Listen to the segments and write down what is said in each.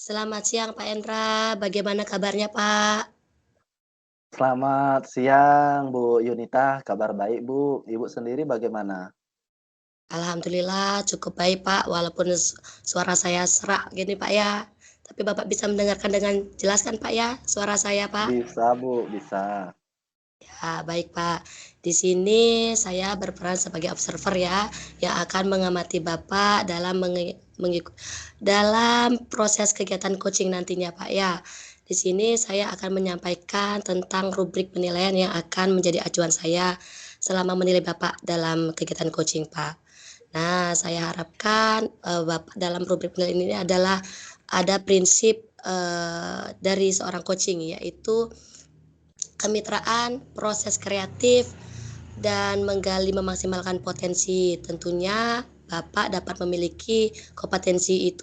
Selamat siang Pak Endra, bagaimana kabarnya Pak? Selamat siang Bu Yunita, kabar baik Bu. Ibu sendiri bagaimana? Alhamdulillah cukup baik Pak, walaupun suara saya serak gini Pak ya. Tapi Bapak bisa mendengarkan dengan jelas kan Pak ya, suara saya Pak? Bisa Bu, bisa. Ya, baik Pak. Di sini saya berperan sebagai observer ya, yang akan mengamati Bapak dalam proses kegiatan coaching nantinya Pak ya. Di sini saya akan menyampaikan tentang rubrik penilaian yang akan menjadi acuan saya selama menilai Bapak dalam kegiatan coaching Pak. Nah, saya harapkan Bapak dalam rubrik penilaian ini adalah ada prinsip dari seorang coaching, yaitu kemitraan, proses kreatif, dan menggali memaksimalkan potensi. Tentunya Bapak dapat memiliki kompetensi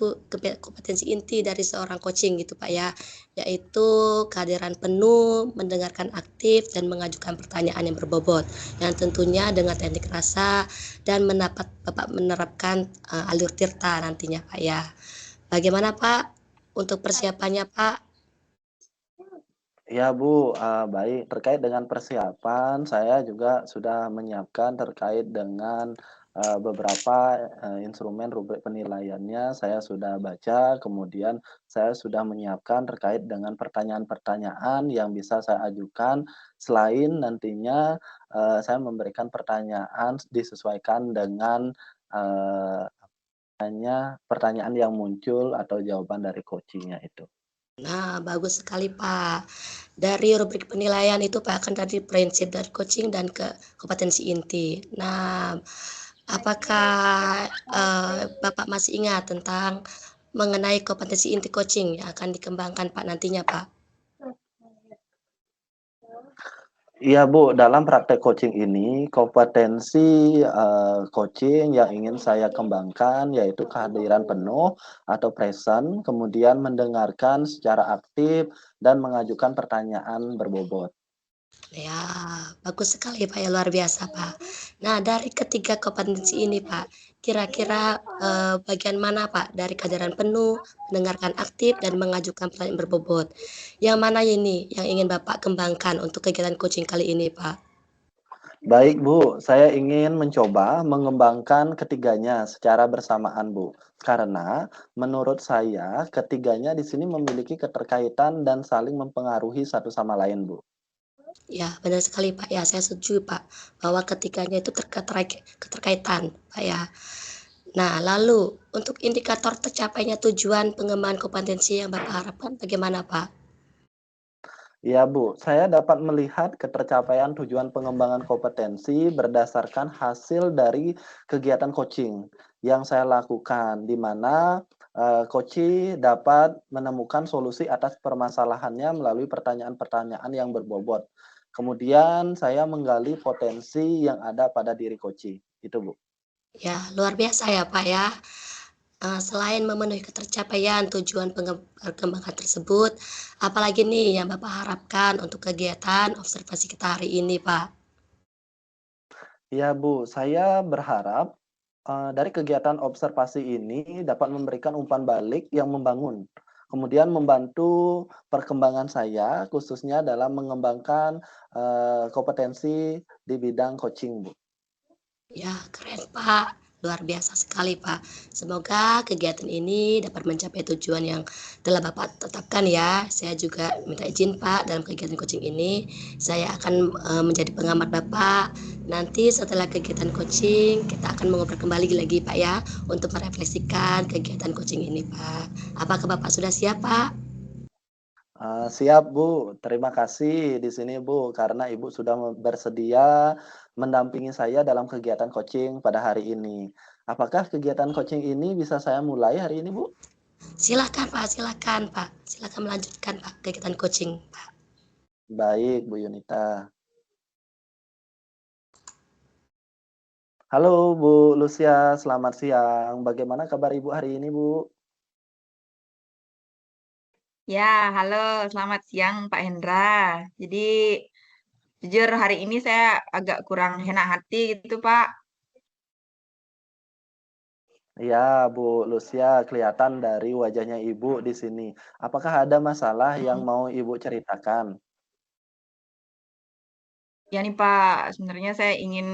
inti dari seorang coaching gitu Pak ya, yaitu kehadiran penuh, mendengarkan aktif, dan mengajukan pertanyaan yang berbobot, yang tentunya dengan teknik rasa dan Bapak menerapkan alur tirta nantinya Pak ya. Bagaimana Pak untuk persiapannya Pak? Ya Bu, baik. Terkait dengan persiapan, saya juga sudah menyiapkan terkait dengan beberapa instrumen rubrik penilaiannya. Saya sudah baca, kemudian saya sudah menyiapkan terkait dengan pertanyaan-pertanyaan yang bisa saya ajukan. Selain nantinya saya memberikan pertanyaan disesuaikan dengan eh, pertanyaan yang muncul atau jawaban dari coachingnya itu. Nah, bagus sekali, Pak. Dari rubrik penilaian itu, Pak, akan tadi prinsip dari coaching dan ke kompetensi inti. Nah, apakah Bapak masih ingat tentang mengenai kompetensi inti coaching yang akan dikembangkan, Pak, nantinya, Pak? Iya Bu, dalam praktek coaching ini kompetensi coaching yang ingin saya kembangkan yaitu kehadiran penuh atau present, kemudian mendengarkan secara aktif dan mengajukan pertanyaan berbobot. Ya, bagus sekali, Pak, ya, luar biasa, Pak. Nah, dari ketiga kompetensi ini, Pak, kira-kira bagian mana, Pak, dari kehadiran penuh, mendengarkan aktif, dan mengajukan pertanyaan berbobot? Yang mana ini yang ingin Bapak kembangkan untuk kegiatan coaching kali ini, Pak? Baik Bu, saya ingin mencoba mengembangkan ketiganya secara bersamaan Bu. Karena menurut saya ketiganya di sini memiliki keterkaitan dan saling mempengaruhi satu sama lain Bu. Ya, benar sekali, Pak. Ya, saya setuju, Pak, bahwa ketiganya itu keterkaitan, Pak, ya. Nah, lalu untuk indikator tercapainya tujuan pengembangan kompetensi yang Bapak harapkan bagaimana, Pak? Ya Bu, saya dapat melihat ketercapaian tujuan pengembangan kompetensi berdasarkan hasil dari kegiatan coaching yang saya lakukan, di mana coach dapat menemukan solusi atas permasalahannya melalui pertanyaan-pertanyaan yang berbobot. Kemudian saya menggali potensi yang ada pada diri coach. Itu Bu. Ya, luar biasa ya, Pak, ya. Selain memenuhi ketercapaian tujuan perkembangan tersebut, apalagi nih yang Bapak harapkan untuk kegiatan observasi kita hari ini, Pak? Ya Bu, saya berharap dari kegiatan observasi ini dapat memberikan umpan balik yang membangun, kemudian membantu perkembangan saya khususnya dalam mengembangkan kompetensi di bidang coaching, Bu. Ya, keren Pak. Luar biasa sekali Pak. Semoga kegiatan ini dapat mencapai tujuan yang telah Bapak tetapkan ya. Saya juga minta izin Pak dalam kegiatan coaching ini. Saya akan menjadi pengamat Bapak. Nanti setelah kegiatan coaching, kita akan mengobrol kembali lagi Pak ya. Untuk merefleksikan kegiatan coaching ini Pak. Apakah Bapak sudah siap Pak? Siap Bu, terima kasih di sini Bu, karena Ibu sudah bersedia mendampingi saya dalam kegiatan coaching pada hari ini. Apakah kegiatan coaching ini bisa saya mulai hari ini Bu? Silakan Pak, silakan Pak. Silakan melanjutkan Pak kegiatan coaching Pak. Baik Bu Yunita. Halo Bu Lucia, selamat siang. Bagaimana kabar Ibu hari ini, Bu? Ya, halo, selamat siang Pak Hendra. Jadi, jujur hari ini saya agak kurang enak hati gitu, Pak. Iya, Bu Lucia, kelihatan dari wajahnya Ibu di sini. Apakah ada masalah yang Mhm. mau Ibu ceritakan? Ya nih Pak, sebenarnya saya ingin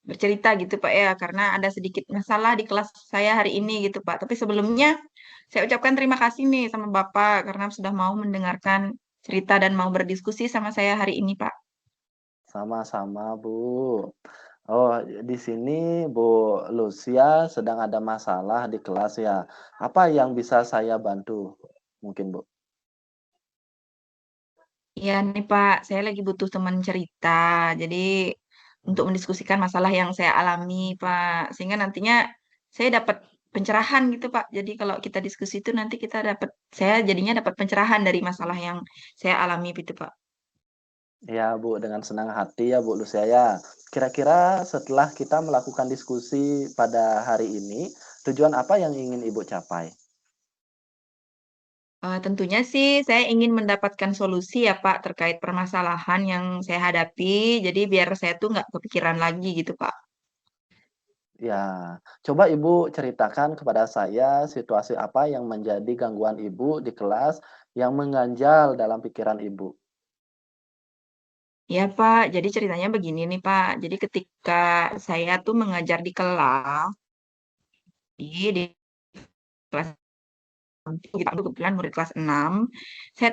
bercerita gitu Pak ya, karena ada sedikit masalah di kelas saya hari ini gitu Pak. Tapi sebelumnya saya ucapkan terima kasih nih sama Bapak karena sudah mau mendengarkan cerita dan mau berdiskusi sama saya hari ini Pak. Sama-sama, Bu. Oh, di sini Bu Lucia sedang ada masalah di kelas ya. Apa yang bisa saya bantu? Mungkin, Bu. Iya nih Pak, saya lagi butuh teman cerita. Jadi untuk mendiskusikan masalah yang saya alami Pak, sehingga nantinya saya dapat pencerahan gitu Pak. Jadi kalau kita diskusi itu nanti kita dapat, saya jadinya dapat pencerahan dari masalah yang saya alami gitu Pak. Ya, Bu, dengan senang hati ya, Bu Lucia ya. Kira-kira setelah kita melakukan diskusi pada hari ini, tujuan apa yang ingin Ibu capai? Tentunya sih saya ingin mendapatkan solusi ya Pak, terkait permasalahan yang saya hadapi, jadi biar saya tuh nggak kepikiran lagi gitu Pak. Ya, coba Ibu ceritakan kepada saya situasi apa yang menjadi gangguan Ibu di kelas yang mengganjal dalam pikiran Ibu. Ya Pak, jadi ceritanya begini nih Pak, jadi ketika saya tuh mengajar di kelas, di kelas 1 gitu, aku kebetulan murid kelas 6, saya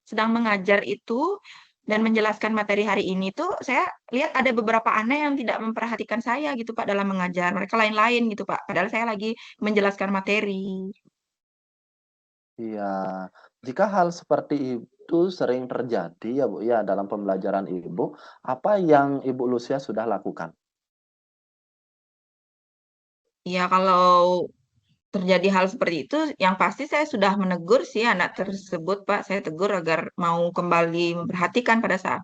sedang mengajar itu dan menjelaskan materi hari ini tuh, saya lihat ada beberapa anak yang tidak memperhatikan saya gitu Pak dalam mengajar, mereka lain-lain gitu Pak, padahal saya lagi menjelaskan materi. Iya, jika hal seperti itu sering terjadi ya Bu ya dalam pembelajaran Ibu, apa yang Ibu Lucia sudah lakukan? Ya kalau terjadi hal seperti itu, yang pasti saya sudah menegur sih anak tersebut, Pak. Saya tegur agar mau kembali memperhatikan pada saat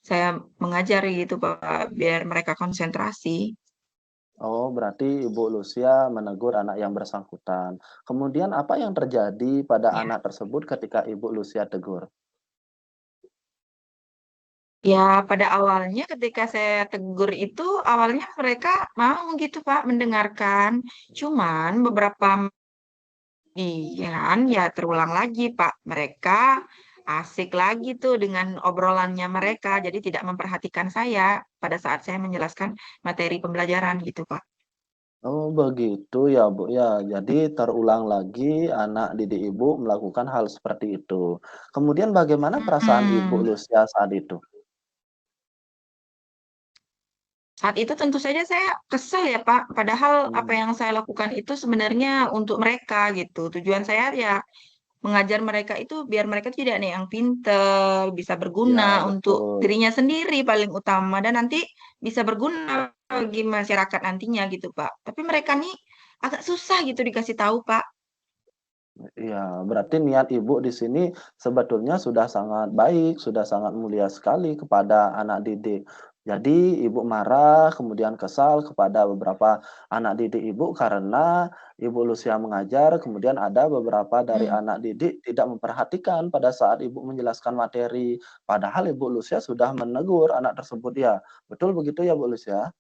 saya mengajar gitu, Pak, biar mereka konsentrasi. Oh, berarti Ibu Lucia menegur anak yang bersangkutan. Kemudian apa yang terjadi pada Ya, anak tersebut ketika Ibu Lucia tegur? ya pada awalnya ketika saya tegur itu, awalnya mereka mau gitu, Pak, mendengarkan. Cuman beberapa kemudian ya terulang lagi, Pak. Mereka asik lagi tuh dengan obrolannya mereka, jadi tidak memperhatikan saya pada saat saya menjelaskan materi pembelajaran gitu, Pak. Oh, begitu ya, Bu, ya. Jadi terulang lagi anak didik Ibu melakukan hal seperti itu. Kemudian bagaimana perasaan Ibu Mhm. Lucia saat itu? Saat itu tentu saja saya kesal ya, Pak, padahal apa Mmm, yang saya lakukan itu sebenarnya untuk mereka gitu. Tujuan saya ya mengajar mereka itu biar mereka tuh jadi anak yang pinter, bisa iya berguna untuk betul. dirinya sendiri paling utama dan nanti bisa berguna bagi masyarakat nantinya gitu, Pak. Tapi mereka nih agak susah gitu dikasih tahu, Pak. Iya, berarti niat Ibu di sini sebetulnya sudah sangat baik, sudah sangat mulia sekali kepada anak didik. Jadi Ibu marah, kemudian kesal kepada beberapa anak didik Ibu karena Ibu Lucia mengajar, kemudian ada beberapa dari Mhm. anak didik tidak memperhatikan pada saat Ibu menjelaskan materi. Padahal Ibu Lucia sudah menegur anak tersebut ya. Betul begitu ya Bu Lucia?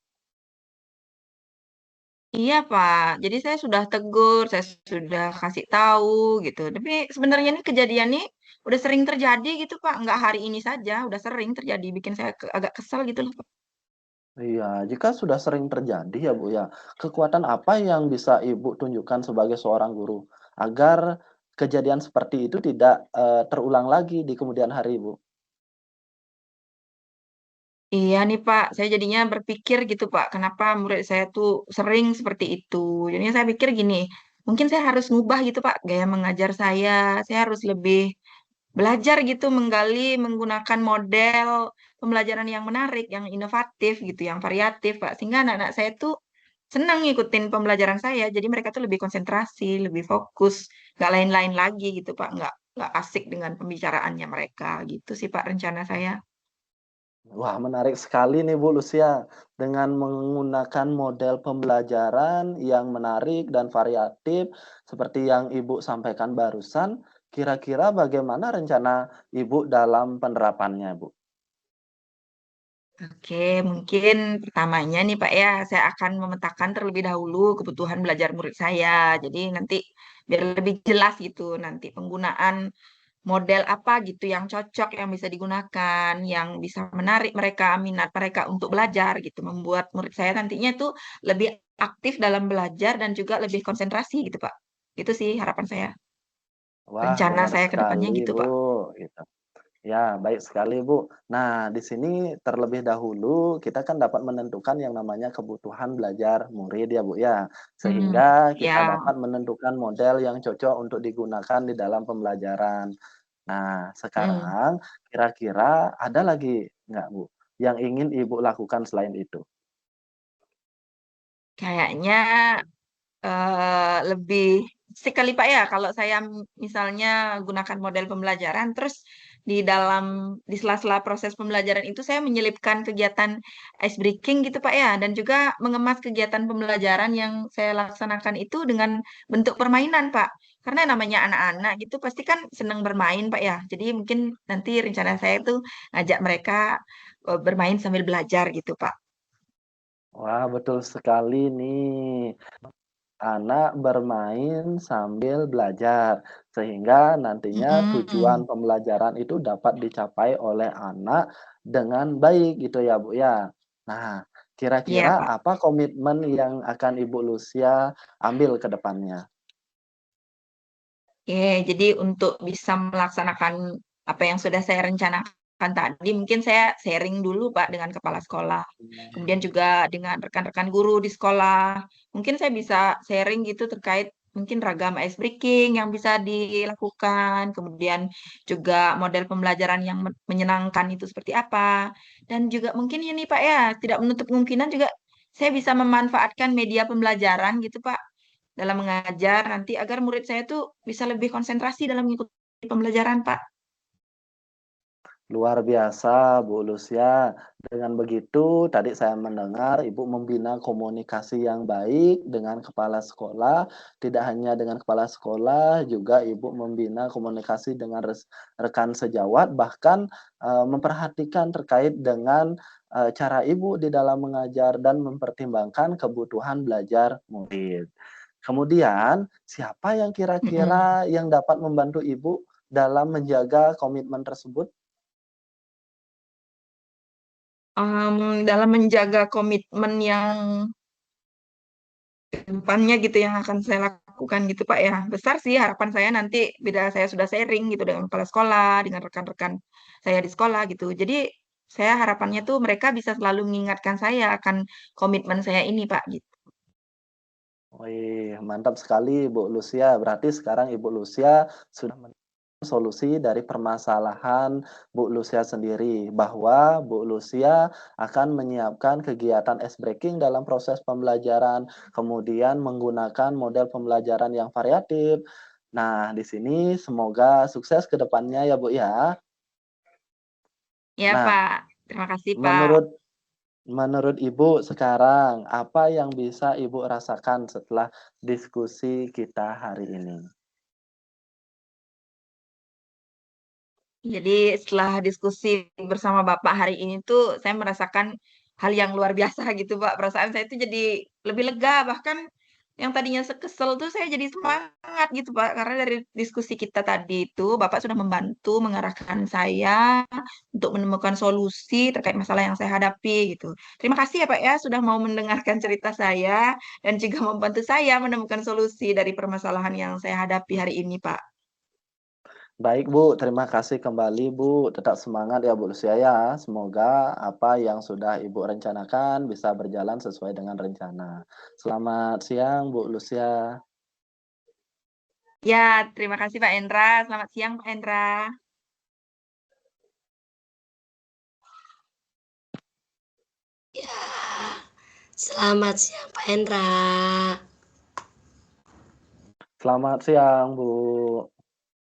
Iya, Pak. Jadi saya sudah tegur, saya sudah kasih tahu gitu. Tapi sebenarnya nih kejadian nih udah sering terjadi gitu, Pak. Nggak hari ini saja, udah sering terjadi. Bikin saya agak kesal gitu loh, Pak. Iya, jika sudah sering terjadi ya, Bu, ya, kekuatan apa yang bisa Ibu tunjukkan sebagai seorang guru agar kejadian seperti itu tidak, terulang lagi di kemudian hari, Bu? Iya nih, Pak. Saya jadinya berpikir gitu, Pak. Kenapa murid saya tuh sering seperti itu. Jadinya saya pikir gini, mungkin saya harus ngubah gitu, Pak, gaya mengajar saya. Saya harus lebih belajar gitu menggali, menggunakan model pembelajaran yang menarik, yang inovatif gitu, yang variatif, Pak. Sehingga anak-anak saya tuh senang ngikutin pembelajaran saya. Jadi mereka tuh lebih konsentrasi, lebih fokus, nggak lain-lain lagi gitu, Pak. Nggak asik dengan pembicaraannya mereka gitu sih, Pak, rencana saya. Wah, menarik sekali nih, Bu Lucia. Dengan menggunakan model pembelajaran yang menarik dan variatif seperti yang Ibu sampaikan barusan, kira-kira bagaimana rencana Ibu dalam penerapannya, Bu? Oke, mungkin pertamanya nih Pak ya, saya akan memetakan terlebih dahulu kebutuhan belajar murid saya. Jadi nanti biar lebih jelas gitu nanti penggunaan model apa gitu yang cocok, yang bisa digunakan, yang bisa menarik mereka, minat mereka untuk belajar gitu, membuat murid saya nantinya tuh lebih aktif dalam belajar dan juga lebih konsentrasi gitu Pak. Itu sih harapan saya. Wah, Rencana benar saya ke depannya sekali, gitu Bu, Pak. gitu. Ya, baik sekali, Bu. Nah, di sini terlebih dahulu kita kan dapat menentukan yang namanya kebutuhan belajar murid ya, Bu, ya. Hmm, Sehingga kita ya. dapat menentukan model yang cocok untuk digunakan di dalam pembelajaran. Nah, Hmm. sekarang kira-kira ada lagi nggak, Bu, yang ingin Ibu lakukan selain itu? Kayaknya lebih asik kali Pak ya, kalau saya misalnya gunakan model pembelajaran, terus di sela-sela proses pembelajaran itu saya menyelipkan kegiatan ice breaking gitu Pak ya, dan juga mengemas kegiatan pembelajaran yang saya laksanakan itu dengan bentuk permainan Pak. Karena namanya anak-anak gitu pasti kan senang bermain Pak ya. Jadi mungkin nanti rencana saya itu ngajak mereka bermain sambil belajar gitu Pak. Wah, betul sekali nih. Anak bermain sambil belajar, sehingga nantinya tujuan Mm-mm. pembelajaran itu dapat dicapai oleh anak dengan baik gitu ya, Bu, ya. Nah, Iya kira-kira Pak. apa komitmen yang akan Ibu Lucia ambil ke depannya? Oke, jadi untuk bisa melaksanakan apa yang sudah saya rencanakan tadi, mungkin saya sharing dulu Pak dengan kepala sekolah. Kemudian juga dengan rekan-rekan guru di sekolah. Mungkin saya bisa sharing gitu terkait mungkin ragam ice breaking yang bisa dilakukan, kemudian juga model pembelajaran yang menyenangkan itu seperti apa. Dan juga mungkin ini Pak ya, tidak menutup kemungkinan juga saya bisa memanfaatkan media pembelajaran gitu Pak dalam mengajar nanti agar murid saya tuh bisa lebih konsentrasi dalam mengikuti pembelajaran, Pak. Luar biasa, Bu Lucia. Dengan begitu, tadi saya mendengar Ibu membina komunikasi yang baik dengan kepala sekolah. Tidak hanya dengan kepala sekolah, juga Ibu membina komunikasi dengan rekan sejawat, bahkan memperhatikan terkait dengan cara Ibu di dalam mengajar dan mempertimbangkan kebutuhan belajar murid. Kemudian, siapa yang Mm-mm. kira-kira yang dapat membantu Ibu dalam menjaga komitmen tersebut? Dalam menjaga komitmen yang kedepannya gitu yang akan saya lakukan gitu Pak ya. Besar sih harapan saya nanti bila saya sudah sharing gitu dengan kepala sekolah, dengan rekan-rekan saya di sekolah gitu. Jadi saya harapannya tuh mereka bisa selalu mengingatkan saya akan komitmen saya ini Pak gitu. Wih, mantap sekali Bu Lucia. Berarti sekarang Ibu Lucia sudah menemukan solusi dari permasalahan Bu Lucia sendiri, bahwa Bu Lucia akan menyiapkan kegiatan ice breaking dalam proses pembelajaran, kemudian menggunakan model pembelajaran yang variatif. Nah, di sini semoga sukses ke depannya ya Bu ya. Ya Nah, Pak, terima kasih Pak. menurut menurut Ibu sekarang, apa yang bisa Ibu rasakan setelah diskusi kita hari ini? Jadi setelah diskusi bersama Bapak hari ini tuh saya merasakan hal yang luar biasa gitu Pak. Perasaan saya itu jadi lebih lega, bahkan yang tadinya kesel tuh saya jadi semangat gitu Pak. Karena dari diskusi kita tadi itu Bapak sudah membantu mengarahkan saya untuk menemukan solusi terkait masalah yang saya hadapi gitu. Terima kasih ya Pak ya sudah mau mendengarkan cerita saya dan juga membantu saya menemukan solusi dari permasalahan yang saya hadapi hari ini Pak. Baik Bu, terima kasih kembali Bu. Tetap semangat ya Bu Lucia ya. Semoga apa yang sudah Ibu rencanakan bisa berjalan sesuai dengan rencana. Selamat siang Bu Lucia. Ya, terima kasih Pak Endra. Selamat siang Pak Endra. Ya, selamat siang Pak Hendra. Selamat siang Bu.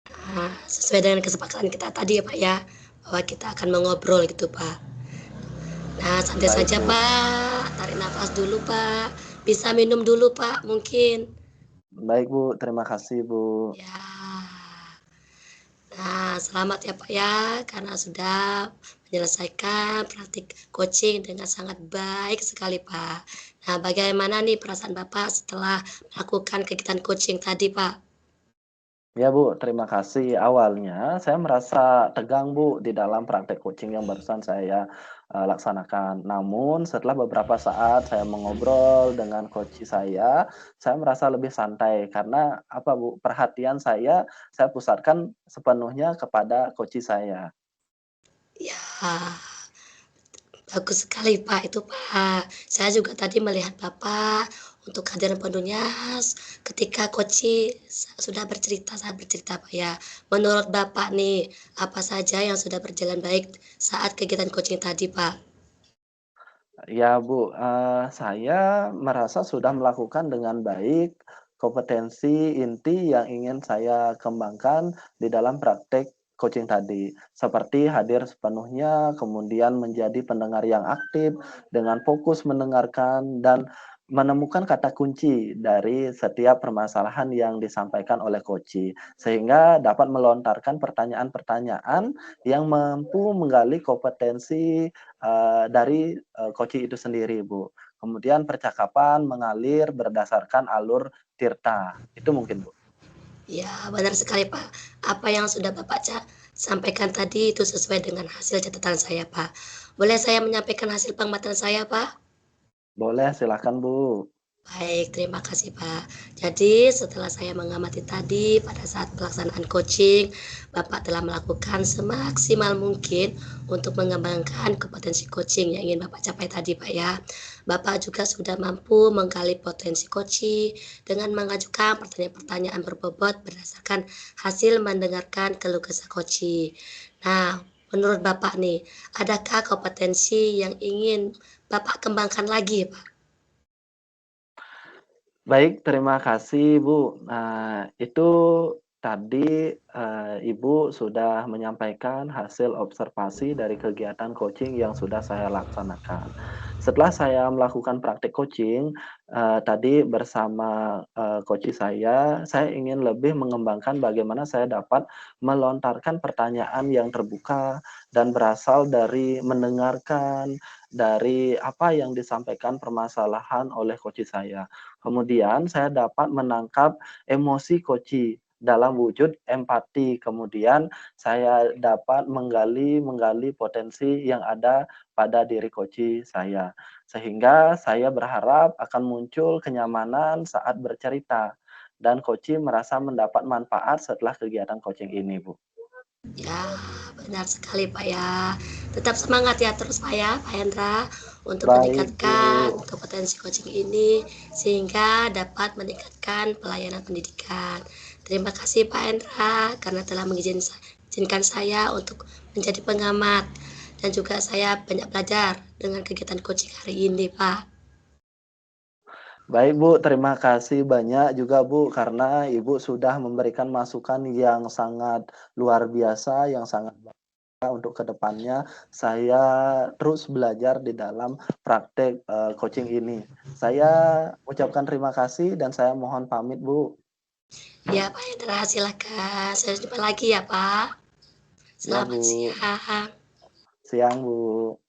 Nah, sesuai dengan kesepakatan kita tadi ya Pak ya, bahwa kita akan mengobrol gitu Pak. Nah, santai Baik saja Bu. Pak, tarik nafas dulu Pak. Bisa minum dulu Pak mungkin. Baik Bu, terima kasih Bu. Ya. Nah, selamat ya Pak ya, karena sudah menyelesaikan praktik coaching dengan sangat baik sekali, Pak. Nah, bagaimana nih perasaan Bapak setelah melakukan kegiatan coaching tadi, Pak? Ya Bu, terima kasih. Awalnya saya merasa tegang Bu di dalam praktek coaching yang barusan saya laksanakan. Namun setelah beberapa saat saya mengobrol dengan coach saya merasa lebih santai karena apa Bu, perhatian saya pusatkan sepenuhnya kepada coach saya. Ya, bagus sekali, Pak, itu, Pak. Saya juga tadi melihat Bapak untuk kehadiran penuhnya ketika coaching sudah bercerita, saat bercerita, Pak, ya. Menurut Bapak nih, apa saja yang sudah berjalan baik saat kegiatan coaching tadi, Pak? Ya Bu, saya merasa sudah melakukan dengan baik kompetensi inti yang ingin saya kembangkan di dalam praktek coaching tadi. Seperti hadir sepenuhnya, kemudian menjadi pendengar yang aktif dengan fokus mendengarkan dan menemukan kata kunci dari setiap permasalahan yang disampaikan oleh coach, sehingga dapat melontarkan pertanyaan-pertanyaan yang mampu menggali kompetensi dari, koci itu sendiri, Bu. Kemudian percakapan mengalir berdasarkan alur tirta, itu mungkin, Bu. Ya, benar sekali, Pak. Apa yang sudah Bapak sampaikan tadi itu sesuai dengan hasil catatan saya, Pak. Boleh saya menyampaikan hasil pengamatan saya, Pak? Boleh, silakan, Bu. Baik, terima kasih, Pak. Jadi, setelah saya mengamati tadi pada saat pelaksanaan coaching, Bapak telah melakukan semaksimal mungkin untuk mengembangkan kompetensi coaching yang ingin Bapak capai tadi, Pak, ya. Bapak juga sudah mampu menggali potensi coaching dengan mengajukan pertanyaan-pertanyaan berbobot berdasarkan hasil mendengarkan keluh kesah coaching. Nah, menurut Bapak nih, adakah kompetensi yang ingin Bapak kembangkan lagi, Pak? Baik, terima kasih, Bu. Nah, itu tadi, Ibu sudah menyampaikan hasil observasi dari kegiatan coaching yang sudah saya laksanakan. Setelah saya melakukan praktik coaching, tadi bersama, coach saya ingin lebih mengembangkan bagaimana saya dapat melontarkan pertanyaan yang terbuka dan berasal dari mendengarkan dari apa yang disampaikan permasalahan oleh coach saya. Kemudian saya dapat menangkap emosi koci dalam wujud empati. Kemudian saya dapat menggali menggali potensi yang ada pada diri koci saya. Sehingga saya berharap akan muncul kenyamanan saat bercerita dan koci merasa mendapat manfaat setelah kegiatan coaching ini, Bu. Ya, benar sekali, Pak, ya. Tetap semangat ya terus, Pak, ya, Pak Hendra, untuk Baik, meningkatkan Bu. kompetensi coaching ini sehingga dapat meningkatkan pelayanan pendidikan. Terima kasih, Pak Hendra, karena telah mengizinkan saya untuk menjadi pengamat dan juga saya banyak belajar dengan kegiatan coaching hari ini, Pak. Baik Bu, terima kasih banyak juga Bu, karena Ibu sudah memberikan masukan yang sangat luar biasa, yang sangat baik untuk kedepannya saya terus belajar di dalam praktek, coaching ini. Saya ucapkan terima kasih dan saya mohon pamit Bu. Ya, Pak Hendra, silakan. Saya jumpa lagi ya, Pak. Ya Selamat Bu, siang. siang Bu.